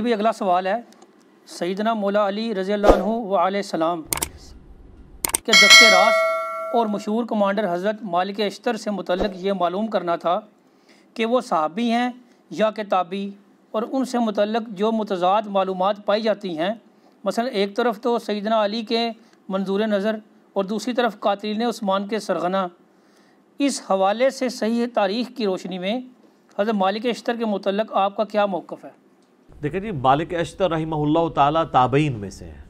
بھی اگلا سوال ہے، سیدنا مولا علی رضی اللہ عنہ و علیہ السلام کے دست راست اور مشہور کمانڈر حضرت مالک اشتر سے متعلق یہ معلوم کرنا تھا کہ وہ صحابی ہیں یا کتابی، اور ان سے متعلق جو متضاد معلومات پائی جاتی ہیں، مثلا ایک طرف تو سیدنا علی کے منظور نظر اور دوسری طرف قاتلین عثمان کے سرغنہ، اس حوالے سے صحیح تاریخ کی روشنی میں حضرت مالک اشتر کے متعلق آپ کا کیا موقف ہے؟ دیکھیں جی، مالک اشتر رحمہ اللہ تعالیٰ تابعین میں سے ہیں۔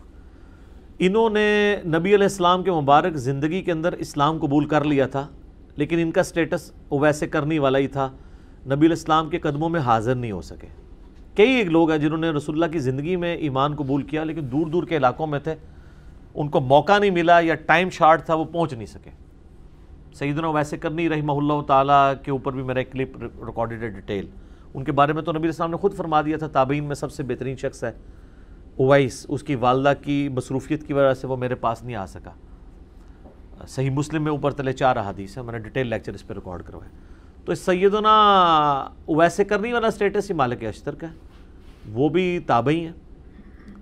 انہوں نے نبی علیہ السلام کے مبارک زندگی کے اندر اسلام قبول کر لیا تھا، لیکن ان کا سٹیٹس ویسے کرنے والا ہی تھا، نبی علیہ السلام کے قدموں میں حاضر نہیں ہو سکے۔ کئی ایک لوگ ہیں جنہوں نے رسول اللہ کی زندگی میں ایمان قبول کیا، لیکن دور دور کے علاقوں میں تھے، ان کو موقع نہیں ملا یا ٹائم شارٹ تھا، وہ پہنچ نہیں سکے۔ سیدنا ویسے کرنی رحمہ اللہ تعالیٰ کے اوپر بھی میرا ایک کلپ ریکارڈڈ ہے ڈیٹیل، ان کے بارے میں تو نبی علیہ السلام نے خود فرما دیا تھا تابعین میں سب سے بہترین شخص ہے اویس، اس کی والدہ کی مصروفیت کی وجہ سے وہ میرے پاس نہیں آ سکا۔ صحیح مسلم میں اوپر تلے 4 احادیث ہیں، میں نے ڈیٹیل لیکچر اس پہ ریکارڈ کروائے۔ تو اس سیدنا اویس کرنی والا سٹیٹس ہی مالک اشتر کا ہے، وہ بھی تابعی ہیں،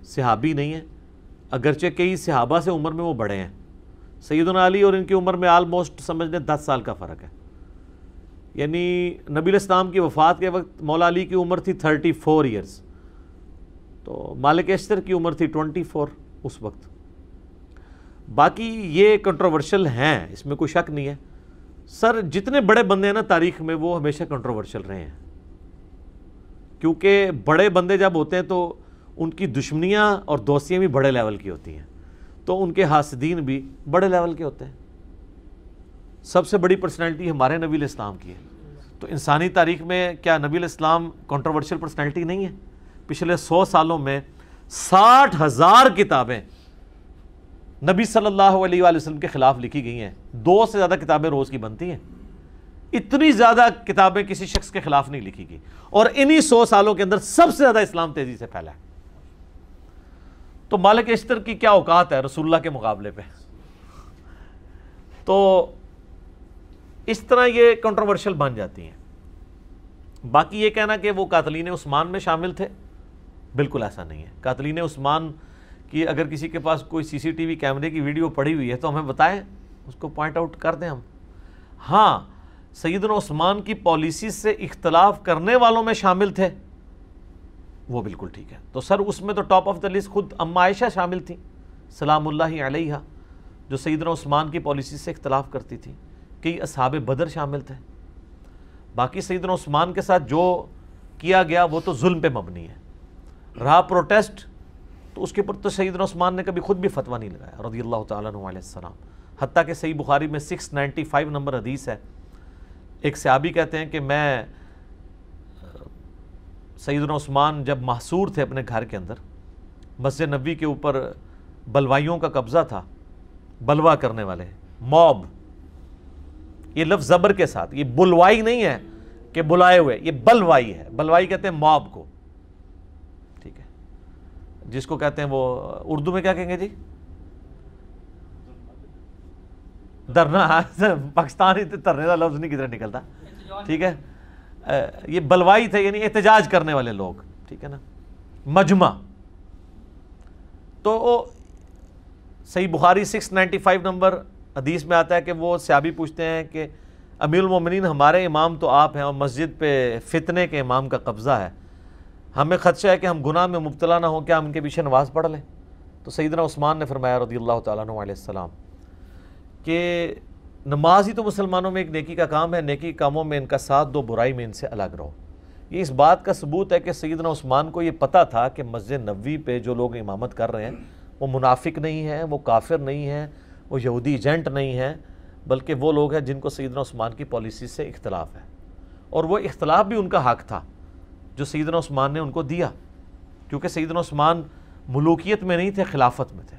صحابی نہیں ہیں، اگرچہ کئی صحابہ سے عمر میں وہ بڑے ہیں۔ سیدنا علی اور ان کی عمر میں آلموسٹ سمجھ لیں 10 سال کا فرق ہے، یعنی نبی علیہ السلام کی وفات کے وقت مولا علی کی عمر تھی 34 ایئرز، تو مالک اشتر کی عمر تھی 24 اس وقت۔ باقی یہ کنٹروورشل ہیں، اس میں کوئی شک نہیں ہے۔ سر جتنے بڑے بندے ہیں نا تاریخ میں، وہ ہمیشہ کنٹروورشل رہے ہیں، کیونکہ بڑے بندے جب ہوتے ہیں تو ان کی دشمنیاں اور دوستیاں بھی بڑے لیول کی ہوتی ہیں، تو ان کے حاسدین بھی بڑے لیول کے ہوتے ہیں۔ سب سے بڑی پرسنالٹی ہمارے نبی علیہ السلام کی ہے، تو انسانی تاریخ میں کیا نبی علیہ السلام کنٹروورشل پرسنالٹی نہیں ہے؟ پچھلے 100 سالوں میں 60,000 کتابیں نبی صلی اللہ علیہ وآلہ وسلم کے خلاف لکھی گئی ہیں، 2 سے زیادہ کتابیں روز کی بنتی ہیں، اتنی زیادہ کتابیں کسی شخص کے خلاف نہیں لکھی گئی، اور انہی 100 سالوں کے اندر سب سے زیادہ اسلام تیزی سے پھیلا ہے۔ تو مالک اشتر کی کیا اوقات ہے رسول اللہ کے مقابلے پہ؟ تو اس طرح یہ کنٹروورشل بن جاتی ہیں۔ باقی یہ کہنا کہ وہ قاتلین عثمان میں شامل تھے، بالکل ایسا نہیں ہے۔ قاتلین عثمان کی اگر کسی کے پاس کوئی سی سی ٹی وی کیمرے کی ویڈیو پڑی ہوئی ہے تو ہمیں بتائیں، اس کو پوائنٹ آؤٹ کر دیں ہم۔ ہاں، سیدنا عثمان کی پالیسی سے اختلاف کرنے والوں میں شامل تھے، وہ بالکل ٹھیک ہے۔ تو سر اس میں تو ٹاپ آف دا لسٹ خود ام عائشہ شامل تھیں سلام اللہ علیہ، جو سیدنا عثمان کی پالیسی سے اختلاف کرتی تھی۔ کئی اصحاب بدر شامل تھے۔ باقی سیدنا عثمان کے ساتھ جو کیا گیا وہ تو ظلم پہ مبنی ہے۔ رہا پروٹیسٹ، تو اس کے اوپر تو سیدنا عثمان نے کبھی خود بھی فتویٰ نہیں لگایا رضی اللہ تعالیٰ عنہ علیہ السلام۔ حتیٰ کہ صحیح بخاری میں 695 نمبر حدیث ہے، ایک صحابی کہتے ہیں کہ میں سیدنا عثمان جب محصور تھے اپنے گھر کے اندر، مسجد نبوی کے اوپر بلوائیوں کا قبضہ تھا، بلوا کرنے والے، موب، یہ لفظ زبر کے ساتھ، یہ بلوائی نہیں ہے کہ بلائے ہوئے، یہ بلوائی ہے۔ بلوائی کہتے ہیں موب کو، ٹھیک ہے، جس کو کہتے ہیں وہ اردو میں کیا کہیں گے جی؟ درنا، پاکستانی ترنے کا لفظ نہیں کدھر نکلتا، ٹھیک ہے، یہ بلوائی تھے، یعنی احتجاج کرنے والے لوگ، ٹھیک ہے نا، مجمع۔ تو صحیح بخاری 695 نمبر حدیث میں آتا ہے کہ وہ صحابی پوچھتے ہیں کہ امیر المومنین ہمارے امام تو آپ ہیں، اور مسجد پہ فتنے کے امام کا قبضہ ہے، ہمیں خدشہ ہے کہ ہم گناہ میں مبتلا نہ ہوں، کیا ہم ان کے پیچھے نماز پڑھ لیں؟ تو سیدنا عثمان نے فرمایا رضی اللہ تعالیٰ عنہ علیہ السلام کہ نماز ہی تو مسلمانوں میں ایک نیکی کا کام ہے، نیکی کاموں میں ان کا ساتھ دو، برائی میں ان سے الگ رہو۔ یہ اس بات کا ثبوت ہے کہ سیدنا عثمان کو یہ پتہ تھا کہ مسجد نبوی پہ جو لوگ امامت کر رہے ہیں وہ منافق نہیں ہیں، وہ کافر نہیں ہیں، وہ یہودی ایجنٹ نہیں ہیں، بلکہ وہ لوگ ہیں جن کو سیدنا عثمان کی پالیسی سے اختلاف ہے، اور وہ اختلاف بھی ان کا حق تھا جو سیدنا عثمان نے ان کو دیا، کیونکہ سیدنا عثمان ملوکیت میں نہیں تھے، خلافت میں تھے۔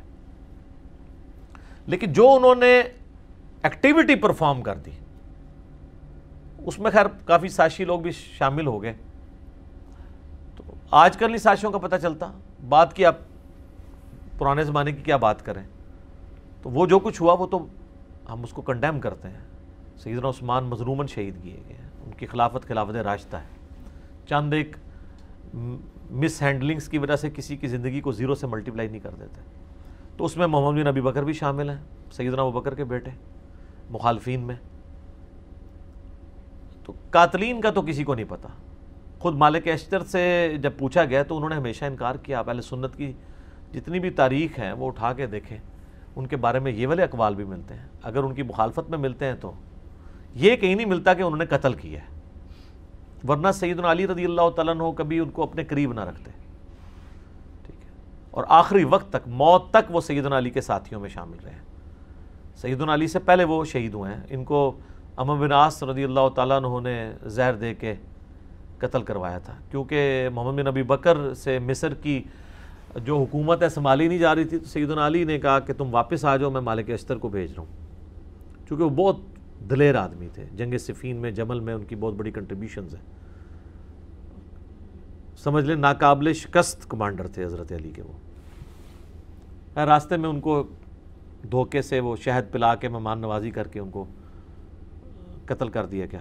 لیکن جو انہوں نے ایکٹیویٹی پرفارم کر دی، اس میں خیر کافی سازشی لوگ بھی شامل ہو گئے۔ تو آج کل ہی سازشوں کا پتہ چلتا، بات کی آپ پرانے زمانے کی کیا بات کریں، تو وہ جو کچھ ہوا وہ تو ہم اس کو کنڈیم کرتے ہیں۔ سیدنا عثمان مظلوماً شہید کیے گئے ہیں، ان کی خلافت خلافت راشدہ ہے۔ چند ایک مس ہینڈلنگس کی وجہ سے کسی کی زندگی کو زیرو سے ملٹیپلائی نہیں کر دیتے. تو اس میں محمد بن ابی بکر بھی شامل ہیں, سیدنا ابو بکر کے بیٹے, مخالفین میں. تو قاتلین کا تو کسی کو نہیں پتا. خود مالک اشتر سے جب پوچھا گیا تو انہوں نے ہمیشہ انکار کیا. آپ اہل سنت کی جتنی بھی تاریخ ہیں وہ اٹھا کے دیکھیں, ان کے بارے میں یہ والے اقوال بھی ملتے ہیں. اگر ان کی مخالفت میں ملتے ہیں تو یہ کہیں نہیں ملتا کہ انہوں نے قتل کیا ہے, ورنہ سیدنا علی رضی اللہ تعالیٰ عنہ کبھی ان کو اپنے قریب نہ رکھتے. ٹھیک ہے, اور آخری وقت تک, موت تک وہ سیدنا علی کے ساتھیوں میں شامل رہے ہیں. سیدنا علی سے پہلے وہ شہید ہوئے ہیں. ان کو عمرو بن عاص رضی اللہ تعالیٰ عنہ نے زہر دے کے قتل کروایا تھا, کیونکہ محمد بن ابی بکر سے مصر کی جو حکومت ہے سنبھالی نہیں جا رہی تھی. تو سیدنا علی نے کہا کہ تم واپس آ جاؤ, میں مالک اشتر کو بھیج رہا ہوں, کیونکہ وہ بہت دلیر آدمی تھے. جنگ صفین میں, جمل میں ان کی بہت بڑی کنٹریبیوشنز ہیں. سمجھ لیں ناقابل شکست کمانڈر تھے حضرت علی کے. وہ راستے میں ان کو دھوکے سے وہ شہد پلا کے مہمان نوازی کر کے ان کو قتل کر دیا گیا.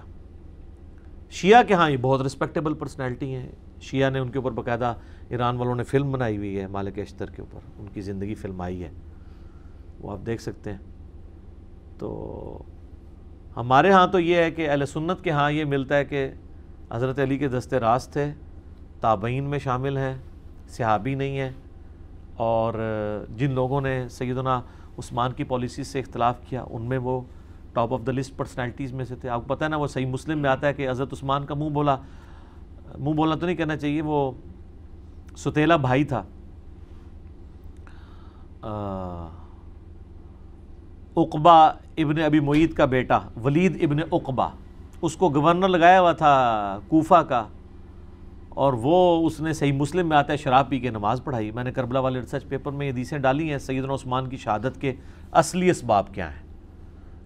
شیعہ کے ہاں یہ بہت رسپیکٹیبل پرسنالٹی ہیں. شیعہ نے ان کے اوپر باقاعدہ, ایران والوں نے فلم بنائی ہوئی ہے مالک اشتر کے اوپر, ان کی زندگی فلم آئی ہے, وہ آپ دیکھ سکتے ہیں. تو ہمارے ہاں تو یہ ہے کہ اہل سنت کے ہاں یہ ملتا ہے کہ حضرت علی کے دست راست تھے, تابعین میں شامل ہیں, صحابی نہیں ہیں. اور جن لوگوں نے سیدنا عثمان کی پالیسیز سے اختلاف کیا ان میں وہ top of the list personalities میں سے تھے. آپ کو پتہ ہے نا, وہ صحیح مسلم میں آتا ہے کہ حضرت عثمان کا منہ بولا تو نہیں کہنا چاہیے, وہ ستیلا بھائی تھا عقبہ ابن ابی معیط کا بیٹا ولید ابن عقبہ, اس کو گورنر لگایا ہوا تھا کوفہ کا, اور وہ اس نے صحیح مسلم میں آتا ہے شراب پی کے نماز پڑھائی. میں نے کربلا والے ریسرچ پیپر میں یہ حدیثیں ڈالی ہیں. سیدنا عثمان کی شہادت کے اصلی اسباب کیا ہیں,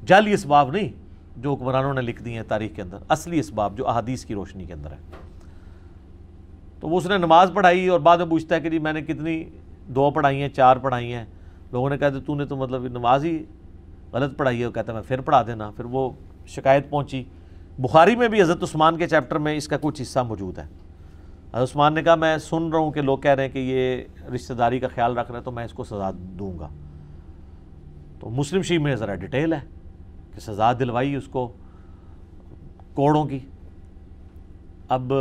جعلی اسباب نہیں جو حکمرانوں نے لکھ دی ہیں تاریخ کے اندر, اصلی اسباب جو احادیث کی روشنی کے اندر ہے. تو وہ اس نے نماز پڑھائی اور بعد میں پوچھتا ہے کہ جی میں نے کتنی, 2 پڑھائی ہیں 4 پڑھائی ہیں. لوگوں نے کہا تو نے تو مطلب نماز ہی غلط پڑھائی ہے. وہ کہتا ہے میں پھر پڑھا دینا. پھر وہ شکایت پہنچی. بخاری میں بھی حضرت عثمان کے چیپٹر میں اس کا کچھ حصہ موجود ہے. حضرت عثمان نے کہا میں سن رہا ہوں کہ لوگ کہہ رہے ہیں کہ یہ رشتہ داری کا خیال رکھ رہے ہیں تو میں اس کو سزا دوں گا. تو مسلم شریف میں ذرا ڈیٹیل ہے کہ سزا دلوائی اس کو کوڑوں کی. اب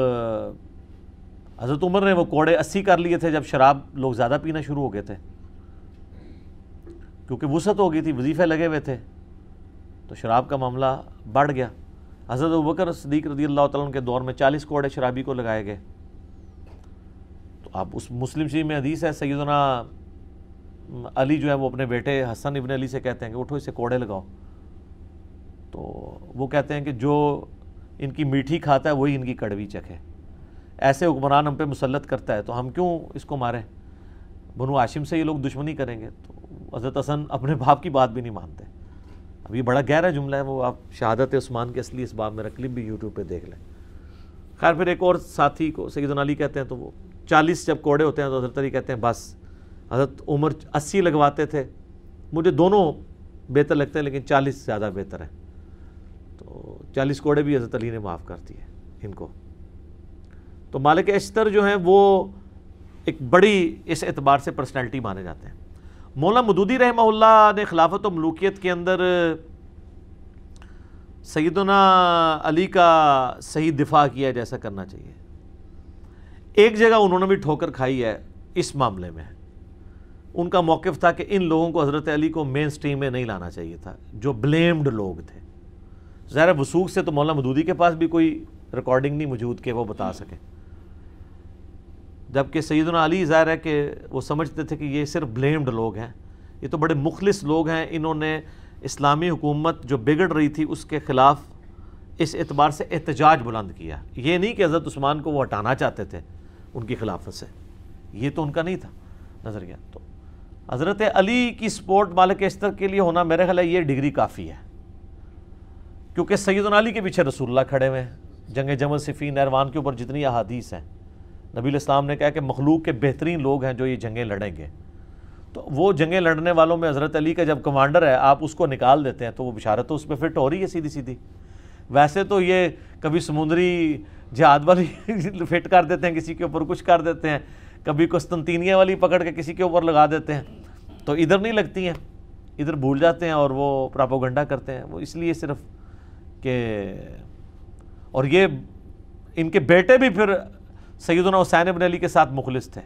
حضرت عمر نے وہ کوڑے 80 کر لیے تھے جب شراب لوگ زیادہ پینا شروع ہو گئے تھے, کیونکہ وسعت ہو گئی تھی, وظیفے لگے ہوئے تھے, تو شراب کا معاملہ بڑھ گیا. حضرت ابوبکر صدیق رضی اللہ تعالیٰ عنہ کے دور میں 40 کوڑے شرابی کو لگائے گئے. تو اب اس مسلم شریف میں حدیث ہے, سیدنا علی جو ہے وہ اپنے بیٹے حسن ابن علی سے کہتے ہیں کہ اٹھو اسے کوڑے لگاؤ. تو وہ کہتے ہیں کہ جو ان کی میٹھی کھاتا ہے وہی ان کی کڑوی چکھے. ایسے حکمران ہم پہ مسلط کرتا ہے تو ہم کیوں اس کو ماریں, بنو ہاشم سے یہ لوگ دشمنی کریں گے. تو حضرت حسن اپنے باپ کی بات بھی نہیں مانتے. اب یہ بڑا گہرا جملہ ہے, وہ آپ شہادت عثمان کے اصلی اسباب میرا کلپ بھی یوٹیوب پہ دیکھ لیں. خیر پھر ایک اور ساتھی کو سیدنا علی کہتے ہیں, تو وہ 40 جب کوڑے ہوتے ہیں تو حضرت علی کہتے ہیں بس. حضرت عمر 80 لگواتے تھے, مجھے دونوں بہتر لگتے ہیں لیکن 40 زیادہ بہتر ہے. تو 40 کوڑے بھی حضرت علی نے معاف کر دیے ان کو. تو مالک اشتر جو ہیں وہ ایک بڑی اس اعتبار سے پرسنالٹی مانے جاتے ہیں. مولانا مودودی رحمہ اللہ نے خلافت و ملوکیت کے اندر سیدنا علی کا صحیح دفاع کیا جیسا کرنا چاہیے. ایک جگہ انہوں نے بھی ٹھوکر کھائی ہے اس معاملے میں. ان کا موقف تھا کہ ان لوگوں کو حضرت علی کو مین سٹریم میں نہیں لانا چاہیے تھا, جو بلیمڈ لوگ تھے. ظاہر وثوق سے تو مولانا مودودی کے پاس بھی کوئی ریکارڈنگ نہیں موجود کہ وہ بتا سکے, جبکہ سیدنا علی ظاہر ہے کہ وہ سمجھتے تھے کہ یہ صرف بلیمڈ لوگ ہیں, یہ تو بڑے مخلص لوگ ہیں. انہوں نے اسلامی حکومت جو بگڑ رہی تھی اس کے خلاف اس اعتبار سے احتجاج بلند کیا. یہ نہیں کہ حضرت عثمان کو وہ ہٹانا چاہتے تھے ان کی خلافت سے, یہ تو ان کا نہیں تھا نظریہ. تو حضرت علی کی سپورٹ مالک اشتر کے لیے ہونا میرے خیال ہے یہ ڈگری کافی ہے, کیونکہ سیدنا علی کے پیچھے رسول اللہ کھڑے ہوئے ہیں. جنگ جمل صفین نہروان کے اوپر جتنی احادیث ہیں, نبی علیہ السلام نے کہا کہ مخلوق کے بہترین لوگ ہیں جو یہ جنگیں لڑیں گے. تو وہ جنگیں لڑنے والوں میں حضرت علی کا جب کمانڈر ہے آپ اس کو نکال دیتے ہیں تو وہ بشارت تو اس پہ فٹ ہو رہی ہے سیدھی سیدھی. ویسے تو یہ کبھی سمندری جہاد والی فٹ کر دیتے ہیں کسی کے اوپر، کچھ کر دیتے ہیں، کبھی قسطنطینیہ والی پکڑ کے کسی کے اوپر لگا دیتے ہیں، تو ادھر نہیں لگتی ہیں، ادھر بھول جاتے ہیں اور وہ پراپوگنڈا کرتے ہیں، وہ اس لیے صرف کہ، اور یہ ان کے بیٹے بھی پھر سیدنا حسین ابن علی کے ساتھ مخلص تھے۔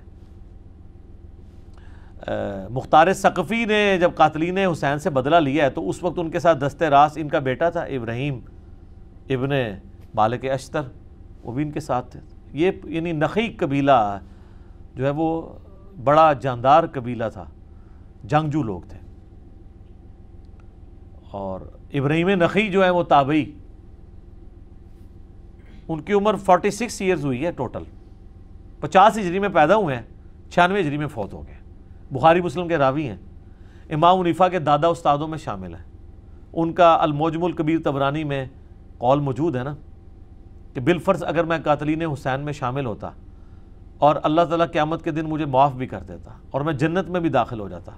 مختار ثقفی نے جب قاتلین حسین سے بدلہ لیا ہے تو اس وقت ان کے ساتھ دست راست ان کا بیٹا تھا ابراہیم ابن مالک اشتر، وہ بھی ان کے ساتھ تھے۔ یہ یعنی نخی قبیلہ جو ہے وہ بڑا جاندار قبیلہ تھا، جنگجو لوگ تھے۔ اور ابراہیم نخی جو ہے وہ تابعی، ان کی عمر 46 ایئرز ہوئی ہے ٹوٹل، 50 ہجری میں پیدا ہوئے ہیں، 96 ہجری میں فوت ہو گئے، بخاری مسلم کے راوی ہیں، امام حنیفہ کے دادا استادوں میں شامل ہیں۔ ان کا المعجم الکبیر طبرانی میں قول موجود ہے نا کہ بالفرض اگر میں قاتلین حسین میں شامل ہوتا اور اللہ تعالیٰ قیامت کے دن مجھے معاف بھی کر دیتا اور میں جنت میں بھی داخل ہو جاتا،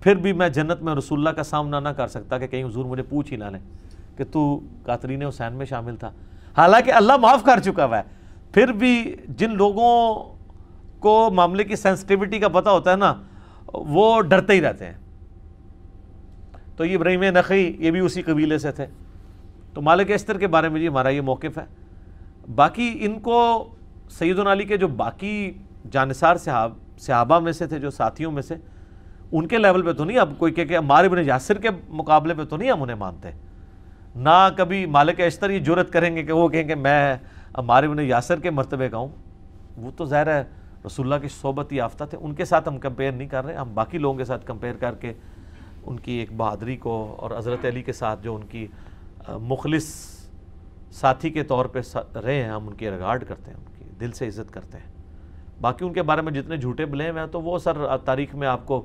پھر بھی میں جنت میں رسول اللہ کا سامنا نہ کر سکتا کہ کہیں حضور مجھے پوچھ ہی نہ لیں کہ تو قاتلین حسین میں شامل تھا، حالانکہ اللہ معاف کر چکا ہوا ہے۔ پھر بھی جن لوگوں کو معاملے کی سینسٹیوٹی کا پتہ ہوتا ہے نا، وہ ڈرتے ہی رہتے ہیں۔ تو یہ ابراہیم نخعی یہ بھی اسی قبیلے سے تھے۔ تو مالک اشتر کے بارے میں جی ہمارا یہ موقف ہے۔ باقی ان کو سیدنا علی کے جو باقی جانثار صحابہ میں سے تھے، جو ساتھیوں میں سے، ان کے لیول پہ تو نہیں اب کوئی کہ عمار ابن یاسر کے مقابلے پہ تو نہیں ہم انہیں مانتے، نہ کبھی مالک اشتر یہ جرت کریں گے کہ وہ کہیں کہ میں عمار ابن یاسر کے مرتبے کا ہوں۔ وہ تو ظاہر ہے رسول اللہ کی صحبت یافتہ تھے، ان کے ساتھ ہم کمپیئر نہیں کر رہے، ہم باقی لوگوں کے ساتھ کمپیئر کر کے ان کی ایک بہادری کو اور حضرت علی کے ساتھ جو ان کی مخلص ساتھی کے طور پہ رہے ہیں، ہم ان کی ریگارڈ کرتے ہیں، ان کی دل سے عزت کرتے ہیں۔ باقی ان کے بارے میں جتنے جھوٹے بلیم ہیں تو وہ سر تاریخ میں آپ کو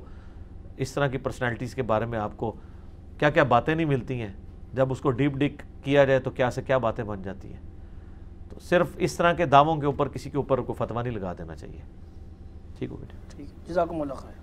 اس طرح کی پرسنالٹیز کے بارے میں آپ کو کیا کیا باتیں نہیں ملتی ہیں، جب اس کو ڈیپ ڈک کیا جائے تو کیا سے کیا باتیں بن جاتی ہیں۔ تو صرف اس طرح کے دعووں کے اوپر کسی کے اوپر کو فتویٰ نہیں لگا دینا چاہیے۔ ٹھیک ہو بیٹے؟ ٹھیک، جزاکم اللہ خیر۔